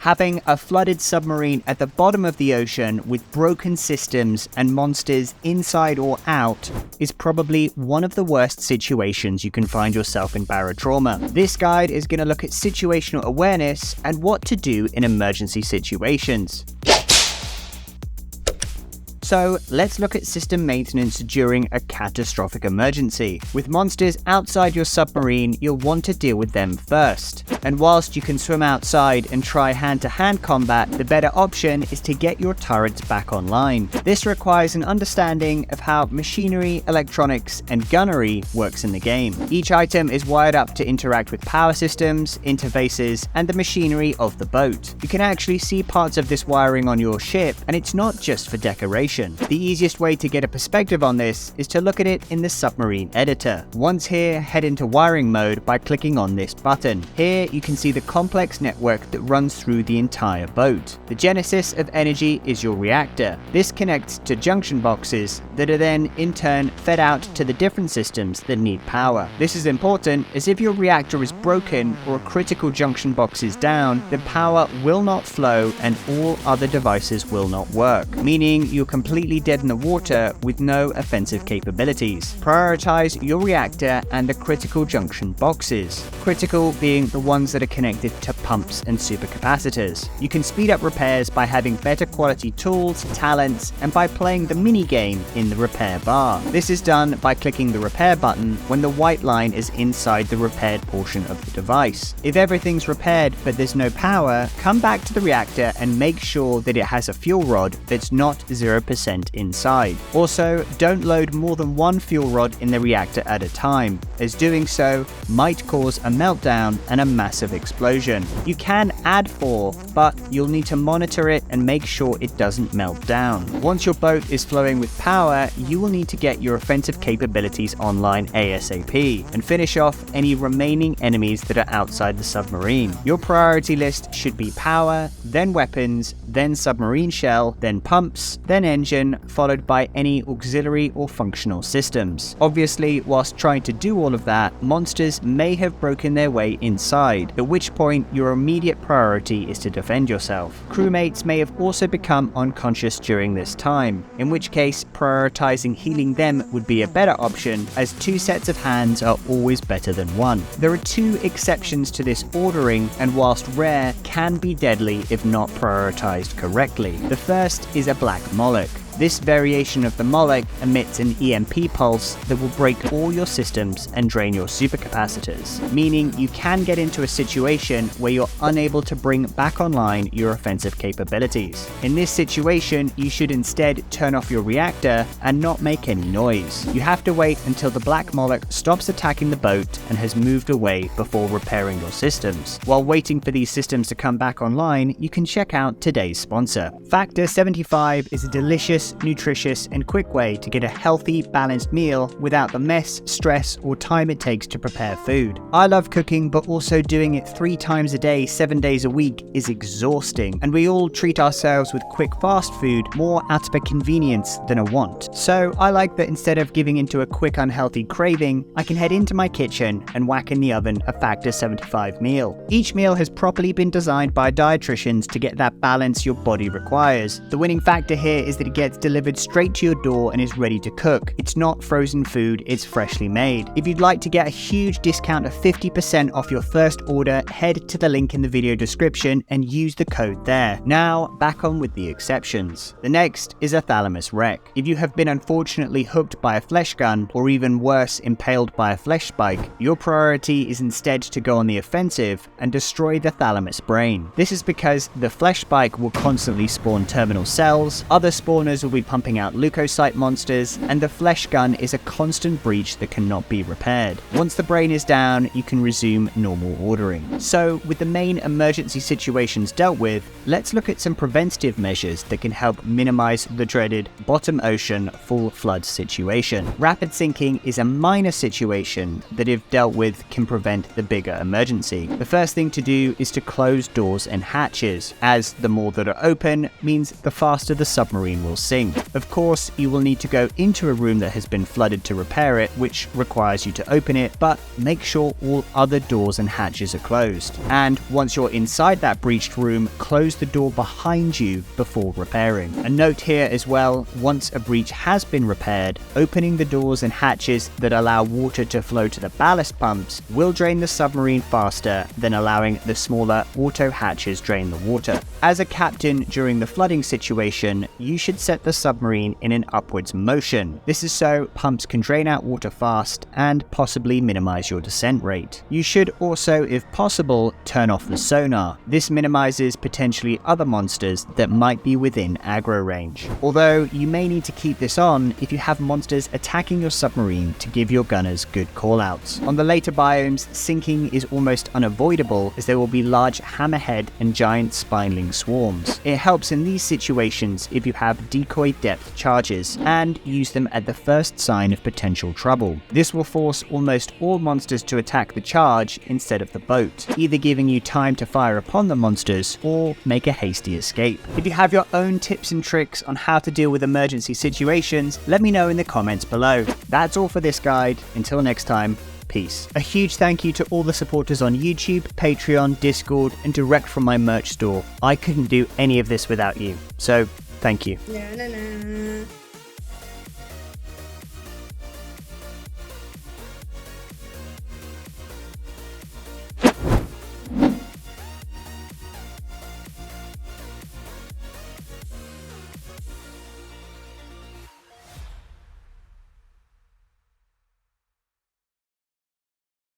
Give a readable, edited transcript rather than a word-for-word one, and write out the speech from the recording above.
Having a flooded submarine at the bottom of the ocean with broken systems and monsters inside or out is probably one of the worst situations you can find yourself in Barotrauma. This guide is going to look at situational awareness and what to do in emergency situations. So let's look at system maintenance during a catastrophic emergency. With monsters outside your submarine, you'll want to deal with them first. And whilst you can swim outside and try hand-to-hand combat, the better option is to get your turrets back online. This requires an understanding of how machinery, electronics, and gunnery works in the game. Each item is wired up to interact with power systems, interfaces, and the machinery of the boat. You can actually see parts of this wiring on your ship, and it's not just for decoration. The easiest way to get a perspective on this is to look at it in the submarine editor. Once here, head into wiring mode by clicking on this button. Here you can see the complex network that runs through the entire boat. The genesis of energy is your reactor. This connects to junction boxes that are then in turn fed out to the different systems that need power. This is important as if your reactor is broken or a critical junction box is down, the power will not flow and all other devices will not work, meaning you're completely dead in the water with no offensive capabilities. Prioritize your reactor and the critical junction boxes. Critical being the ones that are connected to pumps and supercapacitors. You can speed up repairs by having better quality tools, talents, and by playing the mini game in the repair bar. This is done by clicking the repair button when the white line is inside the repaired portion of the device. If everything's repaired but there's no power, come back to the reactor and make sure that it has a fuel rod that's not 0% inside. Also, don't load more than one fuel rod in the reactor at a time, as doing so might cause a meltdown and a massive explosion. You can add 4, but you'll need to monitor it and make sure it doesn't melt down. Once your boat is flowing with power, you will need to get your offensive capabilities online ASAP and finish off any remaining enemies that are outside the submarine. Your priority list should be power, then weapons, then submarine shell, then pumps, then engine, followed by any auxiliary or functional systems. Obviously, whilst trying to do all of that, monsters may have broken their way inside, at which point your immediate priority is to defend yourself. Crewmates may have also become unconscious during this time, in which case prioritizing healing them would be a better option, as 2 sets of hands are always better than 1. There are 2 exceptions to this ordering, and whilst rare, can be deadly if not prioritized correctly. The first is a black moloch. This variation of the moloch emits an EMP pulse that will break all your systems and drain your supercapacitors, meaning you can get into a situation where you're unable to bring back online your offensive capabilities. In this situation, you should instead turn off your reactor and not make any noise. You have to wait until the black moloch stops attacking the boat and has moved away before repairing your systems. While waiting for these systems to come back online, you can check out today's sponsor. Factor 75 is a delicious, nutritious, and quick way to get a healthy, balanced meal without the mess, stress, or time it takes to prepare food. I love cooking, but also doing it 3 times a day, 7 days a week is exhausting, and we all treat ourselves with quick fast food more out of a convenience than a want. So I like that instead of giving into a quick unhealthy craving, I can head into my kitchen and whack in the oven a Factor 75 meal. Each meal has properly been designed by dietitians to get that balance your body requires. The winning factor here is that it gets delivered straight to your door and is ready to cook. It's not frozen food, it's freshly made. If you'd like to get a huge discount of 50% off your first order, head to the link in the video description and use the code there. Now, back on with the exceptions. The next is a Thalamus wreck. If you have been unfortunately hooked by a flesh gun, or even worse, impaled by a flesh spike, your priority is instead to go on the offensive and destroy the Thalamus brain. This is because the flesh spike will constantly spawn terminal cells, other spawners will be pumping out leukocyte monsters, and the flesh gun is a constant breach that cannot be repaired. Once the brain is down, you can resume normal ordering. So, with the main emergency situations dealt with, let's look at some preventative measures that can help minimize the dreaded bottom ocean full flood situation. Rapid sinking is a minor situation that, if dealt with, can prevent the bigger emergency. The first thing to do is to close doors and hatches, as the more that are open means the faster the submarine will sink. sink. Of course, you will need to go into a room that has been flooded to repair it, which requires you to open it, but make sure all other doors and hatches are closed. And once you're inside that breached room, close the door behind you before repairing. A note here as well, once a breach has been repaired, opening the doors and hatches that allow water to flow to the ballast pumps will drain the submarine faster than allowing the smaller auto hatches drain the water. As a captain during the flooding situation, you should set the submarine in an upwards motion. This is so pumps can drain out water fast and possibly minimize your descent rate. You should also, if possible, turn off the sonar. This minimizes potentially other monsters that might be within aggro range. Although you may need to keep this on if you have monsters attacking your submarine to give your gunners good callouts. On the later biomes, sinking is almost unavoidable as there will be large hammerhead and giant spineling swarms. It helps in these situations if you have decoy depth charges and use them at the first sign of potential trouble. This will force almost all monsters to attack the charge instead of the boat, either giving you time to fire upon the monsters or make a hasty escape. If you have your own tips and tricks on how to deal with emergency situations, let me know in the comments below. That's all for this guide. Until next time, peace. A huge thank you to all the supporters on YouTube, Patreon, Discord, and direct from my merch store. I couldn't do any of this without you, so thank you. Na, na, na.